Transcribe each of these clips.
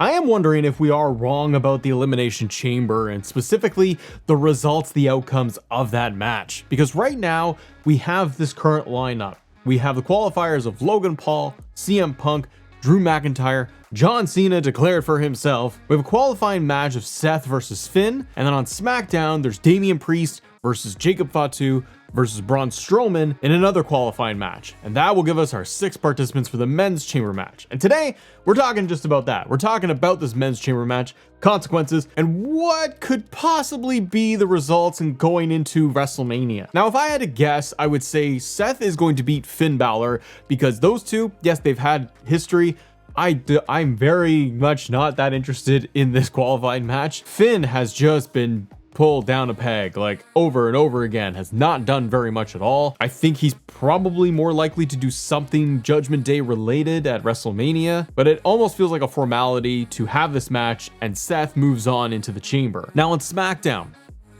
I am wondering if we are wrong about the Elimination Chamber and specifically the results, the outcomes of that match. Because right now we have this current lineup. We have the qualifiers of Logan Paul, CM Punk, Drew McIntyre, John Cena declared for himself. We have a qualifying match of Seth versus Finn. And then on SmackDown, there's Damian Priest versus Jacob Fatu versus Braun Strowman in another qualifying match. And that will give us our 6 participants for the men's chamber match. And today, we're talking just about that. We're talking about this men's chamber match, consequences, and what could possibly be the results in going into WrestleMania. Now, if I had to guess, I would say Seth is going to beat Finn Balor because those two, yes, they've had history. I'm very much not that interested in this qualifying match. Finn has just been pulled down a peg like over and over again, has not done very much at all. I think he's probably more likely to do something Judgment Day related at WrestleMania, but it almost feels like a formality to have this match and Seth moves on into the chamber. Now on SmackDown,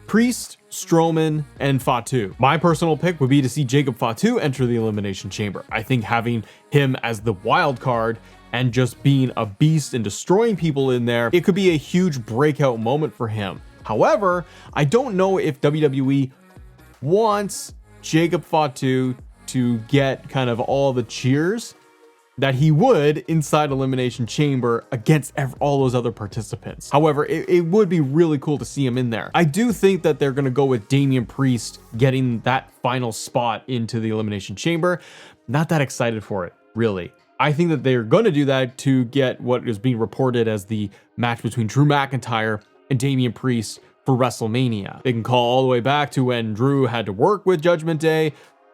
Priest, Strowman, and Fatu. My personal pick would be to see Jacob Fatu enter the Elimination Chamber. I think having him as the wild card and just being a beast and destroying people in there, it could be a huge breakout moment for him. However, I don't know if WWE wants Jacob Fatu to get kind of all the cheers that he would inside Elimination Chamber against all those other participants. However, it would be really cool to see him in there. I do think that they're going to go with Damian Priest getting that final spot into the Elimination Chamber. Not that excited for it, really. I think that they're going to do that to get what is being reported as the match between Drew McIntyre and Damian Priest for WrestleMania. They can call all the way back to when Drew had to work with Judgment Day,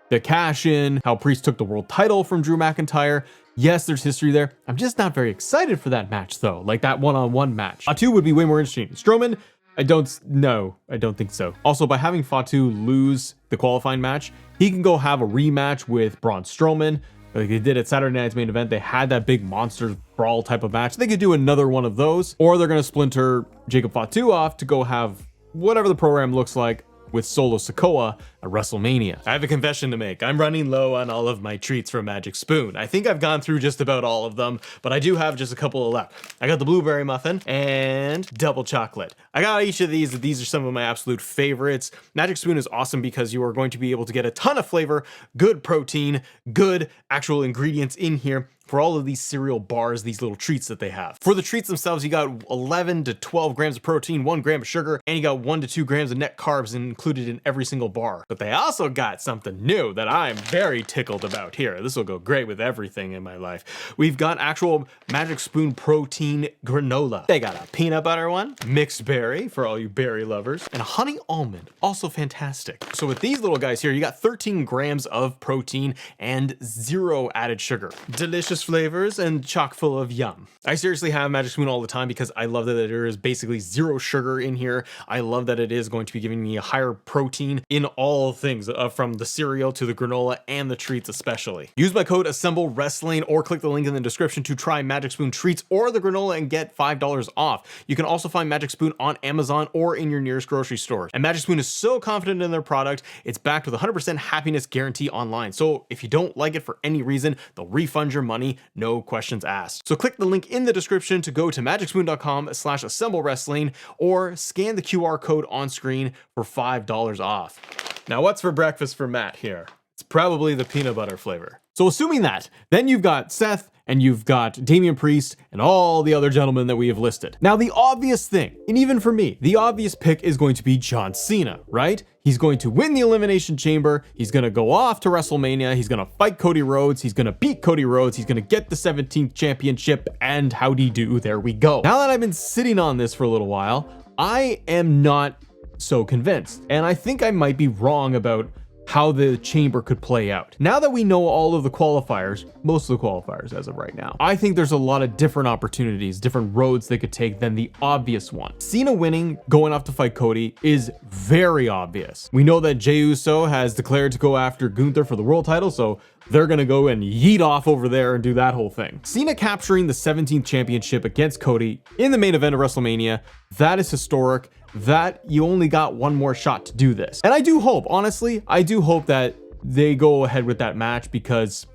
the cash in, how Priest took the world title from Drew McIntyre. Yes, there's history there. I'm just not very excited for that match though, like that one-on-one match. Fatu would be way more interesting. Strowman, I don't think so. Also, by having Fatu lose the qualifying match, he can go have a rematch with Braun Strowman. Like they did at Saturday Night's Main Event, they had that big monster brawl type of match. They could do another one of those, or they're going to splinter Jacob Fatu off to go have whatever the program looks like with Solo Sikoa at WrestleMania. I have a confession to make. I'm running low on all of my treats from Magic Spoon. I think I've gone through just about all of them, but I do have just a couple left. I got the blueberry muffin and double chocolate. I got each of these. These are some of my absolute favorites. Magic Spoon is awesome because you are going to be able to get a ton of flavor, good protein, good actual ingredients in here for all of these cereal bars, these little treats that they have. For the treats themselves, you got 11 to 12 grams of protein, 1 gram of sugar, and you got 1 to 2 grams of net carbs included in every single bar. But they also got something new that I'm very tickled about here. This will go great with everything in my life. We've got actual Magic Spoon protein granola. They got a peanut butter one, mixed berry for all you berry lovers, and a honey almond, also fantastic. So with these little guys here, you got 13 grams of protein and 0 added sugar. Delicious flavors and chock full of yum. I seriously have Magic Spoon all the time because I love that there is basically 0 sugar in here. I love that it is going to be giving me a higher protein in all things, from the cereal to the granola and the treats especially. Use my code AssembleWrestling or click the link in the description to try Magic Spoon treats or the granola and get $5 off. You can also find Magic Spoon on Amazon or in your nearest grocery store. And Magic Spoon is so confident in their product, it's backed with a 100% happiness guarantee online. So if you don't like it for any reason, they'll refund your money, no questions asked. So click the link in the description to go to magicspoon.com/assemblewrestling or scan the QR code on screen for $5 off. Now what's for breakfast for Matt here? It's probably the peanut butter flavor. So assuming that, then you've got Seth and you've got Damian Priest and all the other gentlemen that we have listed. Now the obvious thing, and even for me, the obvious pick is going to be John Cena, right? He's going to win the Elimination Chamber. He's going to go off to WrestleMania. He's going to fight Cody Rhodes. He's going to beat Cody Rhodes. He's going to get the 17th championship, and howdy do, there we go. Now that I've been sitting on this for a little while, I am not so convinced, and I think I might be wrong about how the chamber could play out. Now that we know all of the qualifiers, most of the qualifiers as of right now, I think there's a lot of different opportunities, different roads they could take than the obvious one. Cena winning, going off to fight Cody, is very obvious. We know that Jey Uso has declared to go after Gunther for the world title, so they're gonna go and yeet off over there and do that whole thing. Cena capturing the 17th championship against Cody in the main event of WrestleMania, that is historic. That you only got one more shot to do this. And I do hope, honestly, I do hope that they go ahead with that match because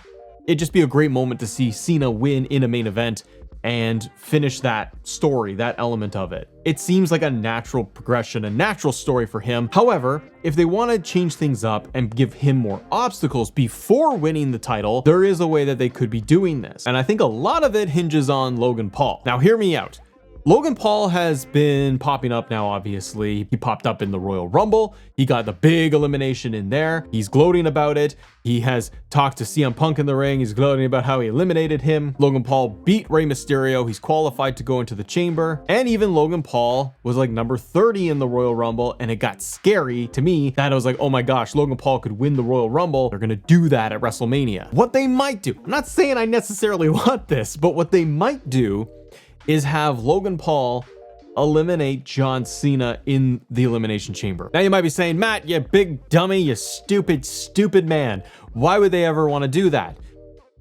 it'd just be a great moment to see Cena win in a main event and finish that story, that element of it. It seems like a natural progression, a natural story for him. However, if they want to change things up and give him more obstacles before winning the title, there is a way that they could be doing this. And I think a lot of it hinges on Logan Paul. Now, hear me out. Logan Paul has been popping up now, obviously. He popped up in the Royal Rumble. He got the big elimination in there. He's gloating about it. He has talked to CM Punk in the ring. He's gloating about how he eliminated him. Logan Paul beat Rey Mysterio. He's qualified to go into the chamber. And even Logan Paul was like number 30 in the Royal Rumble. And it got scary to me that I was like, oh my gosh, Logan Paul could win the Royal Rumble. They're going to do that at WrestleMania. What they might do, I'm not saying I necessarily want this, but what they might do is have Logan Paul eliminate John Cena in the Elimination Chamber. Now you might be saying, Matt, you big dummy, you stupid man. Why would they ever want to do that?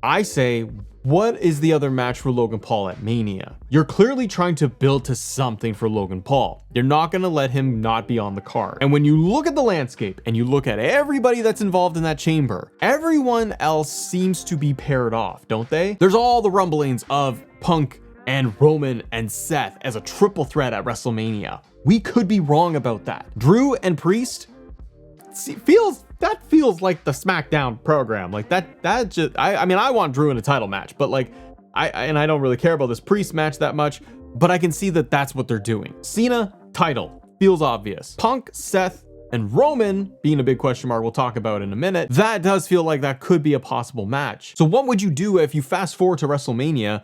I say, what is the other match for Logan Paul at Mania? You're clearly trying to build to something for Logan Paul. You're not going to let him not be on the card. And when you look at the landscape and you look at everybody that's involved in that chamber, everyone else seems to be paired off, don't they? There's all the rumblings of Punk and Roman and Seth as a triple threat at WrestleMania. We could be wrong about that. Drew and Priest feels like the SmackDown program. Like that just, I mean, I want Drew in a title match, but like, I don't really care about this Priest match that much, but I can see that that's what they're doing. Cena, title, feels obvious. Punk, Seth, and Roman being a big question mark we'll talk about in a minute, that does feel like that could be a possible match. So what would you do if you fast forward to WrestleMania?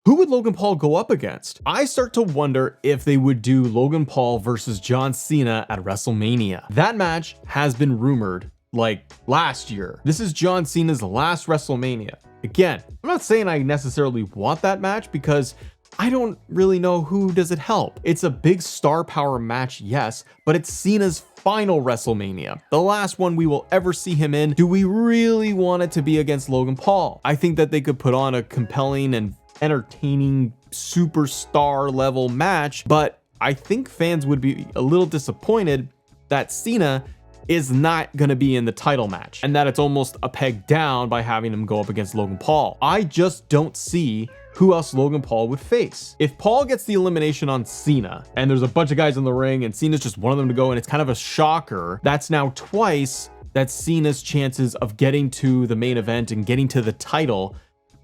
Who would Logan Paul go up against? I start to wonder if they would do Logan Paul versus John Cena at WrestleMania. That match has been rumored like last year. This is John Cena's last WrestleMania. Again, I'm not saying I necessarily want that match because I don't really know who does it help. It's a big star power match, yes, but it's Cena's final WrestleMania, the last one we will ever see him in. Do we really want it to be against Logan Paul? I think that they could put on a compelling and entertaining superstar level match, but I think fans would be a little disappointed that Cena is not going to be in the title match and that it's almost a peg down by having him go up against Logan Paul. I just don't see who else Logan Paul would face. If Paul gets the elimination on Cena and there's a bunch of guys in the ring and Cena's just one of them to go and it's kind of a shocker, that's now twice that Cena's chances of getting to the main event and getting to the title,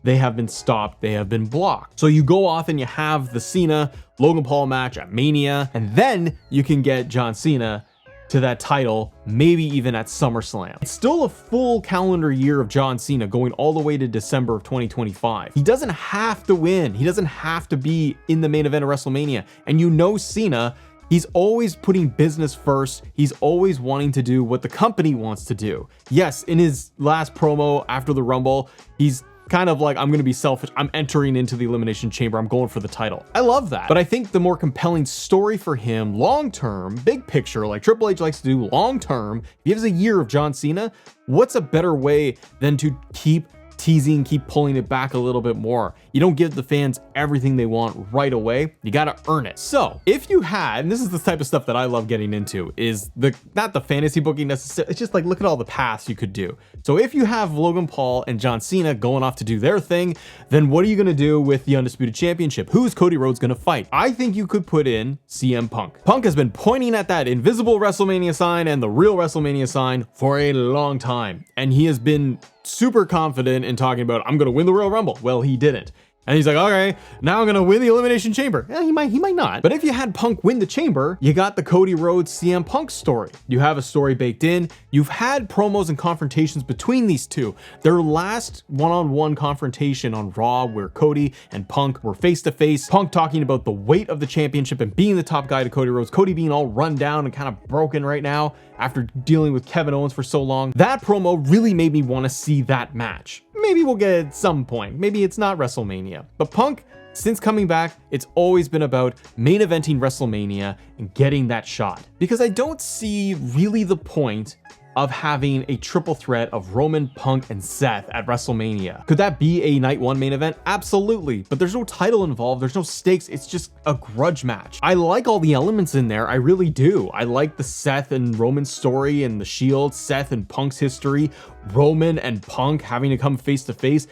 they have been stopped, they have been blocked. So you go off and you have the Cena Logan Paul match at Mania, and then you can get John Cena to that title, maybe even at SummerSlam. It's still a full calendar year of John Cena going all the way to December of 2025. He doesn't have to win. He doesn't have to be in the main event of WrestleMania. And you know Cena, he's always putting business first. He's always wanting to do what the company wants to do. Yes, in his last promo after the Rumble, he's kind of like, I'm going to be selfish. I'm entering into the Elimination Chamber. I'm going for the title. I love that. But I think the more compelling story for him long-term, big picture, like Triple H likes to do long-term, if he has a year of John Cena, what's a better way than to keep teasing, keep pulling it back a little bit more? You don't give the fans everything they want right away. You got to earn it. So if you had, and this is the type of stuff that I love getting into, is not the fantasy booking necessarily, it's just like, look at all the paths you could do. So if you have Logan Paul and John Cena going off to do their thing, then what are you going to do with the Undisputed Championship? Who's Cody Rhodes going to fight? I think you could put in CM Punk. Punk has been pointing at that invisible WrestleMania sign and the real WrestleMania sign for a long time. And he has been super confident in talking about, I'm going to win the Royal Rumble. Well, he didn't. And he's like, okay, now I'm going to win the Elimination Chamber. Yeah, he might not. But if you had Punk win the Chamber, you got the Cody Rhodes CM Punk story. You have a story baked in. You've had promos and confrontations between these two. Their last one-on-one confrontation on Raw, where Cody and Punk were face-to-face. Punk talking about the weight of the championship and being the top guy to Cody Rhodes. Cody being all run down and kind of broken right now after dealing with Kevin Owens for so long. That promo really made me want to see that match. Maybe we'll get it at some point. Maybe it's not WrestleMania. But Punk, since coming back, it's always been about main eventing WrestleMania and getting that shot. Because I don't see really the point of having a triple threat of Roman, Punk, and Seth at WrestleMania. Could that be a night one main event? Absolutely. But there's no title involved. There's no stakes. It's just a grudge match. I like all the elements in there. I really do. I like the Seth and Roman story and the Shield, Seth and Punk's history, Roman and Punk having to come face to face.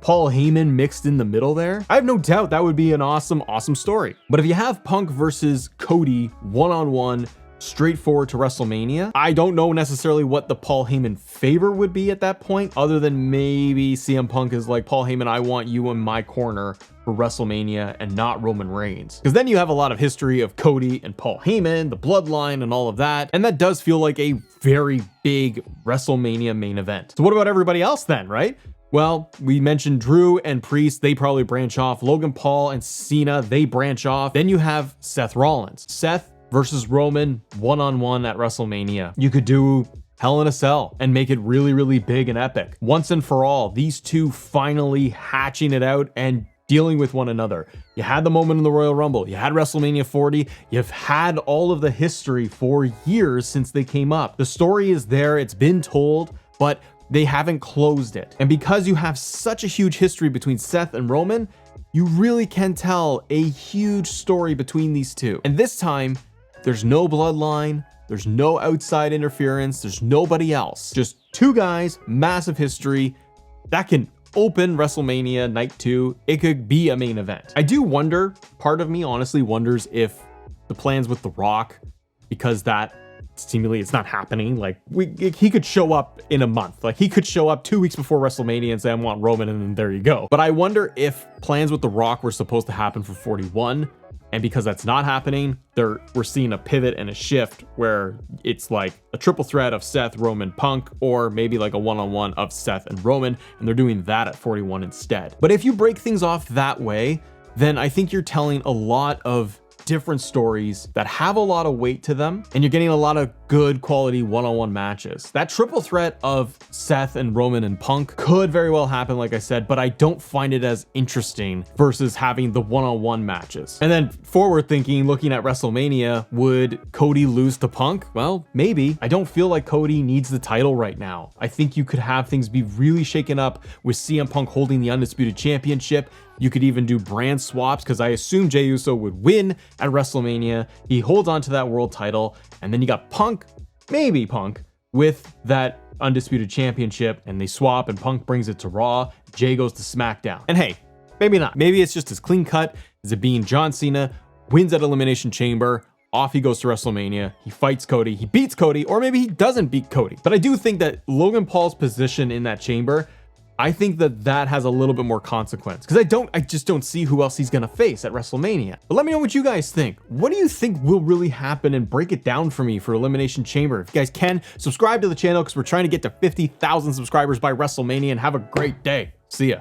Paul Heyman mixed in the middle there, I have no doubt that would be an awesome story. But if you have Punk versus Cody one-on-one, straightforward to WrestleMania, I don't know necessarily what the Paul Heyman favor would be at that point, other than maybe CM Punk is like, Paul Heyman, I want you in my corner for WrestleMania and not Roman Reigns. Because then you have a lot of history of Cody and Paul Heyman, the bloodline and all of that, and that does feel like a very big WrestleMania main event. So what about everybody else then, right? Well, we mentioned Drew and Priest, they probably branch off. Logan Paul and Cena, they branch off. Then you have Seth Rollins. Seth versus Roman one-on-one at WrestleMania. You could do Hell in a Cell and make it really, really big and epic. Once and for all, these two finally hatching it out and dealing with one another. You had the moment in the Royal Rumble. You had WrestleMania 40. You've had all of the history for years since they came up. The story is there. It's been told, but they haven't closed it. And because you have such a huge history between Seth and Roman, you really can tell a huge story between these two. And this time, there's no bloodline, there's no outside interference, there's nobody else. Just two guys, massive history, that can open WrestleMania Night 2. It could be a main event. I do wonder, part of me honestly wonders if the plans with The Rock, because that seemingly it's not happening, like he could show up in a month. Like he could show up 2 weeks before WrestleMania and say, I want Roman, and then there you go. But I wonder if plans with The Rock were supposed to happen for 41, and because that's not happening, we're seeing a pivot and a shift where it's like a triple threat of Seth, Roman, Punk, or maybe like a one-on-one of Seth and Roman, and they're doing that at 41 instead. But if you break things off that way, then I think you're telling a lot of different stories that have a lot of weight to them, and you're getting a lot of good quality one-on-one matches. That triple threat of Seth and Roman and Punk could very well happen, like I said, but I don't find it as interesting versus having the one-on-one matches. And then forward thinking, looking at WrestleMania, would Cody lose to Punk? Well, maybe. I don't feel like Cody needs the title right now. I think you could have things be really shaken up with CM Punk holding the Undisputed Championship. You could even do brand swaps, because I assume Jey Uso would win at WrestleMania. He holds on to that world title, and then you got Punk, maybe Punk, with that Undisputed Championship, and they swap, and Punk brings it to Raw. Jey goes to SmackDown. And hey, maybe not. Maybe it's just as clean cut as it being John Cena wins at Elimination Chamber. Off he goes to WrestleMania, he fights Cody, he beats Cody, or maybe he doesn't beat Cody. But I do think that Logan Paul's position in that chamber, I think that has a little bit more consequence, because I just don't see who else he's gonna face at WrestleMania. But let me know what you guys think. What do you think will really happen, and break it down for me for Elimination Chamber? If you guys can, subscribe to the channel, because we're trying to get to 50,000 subscribers by WrestleMania, and have a great day. See ya.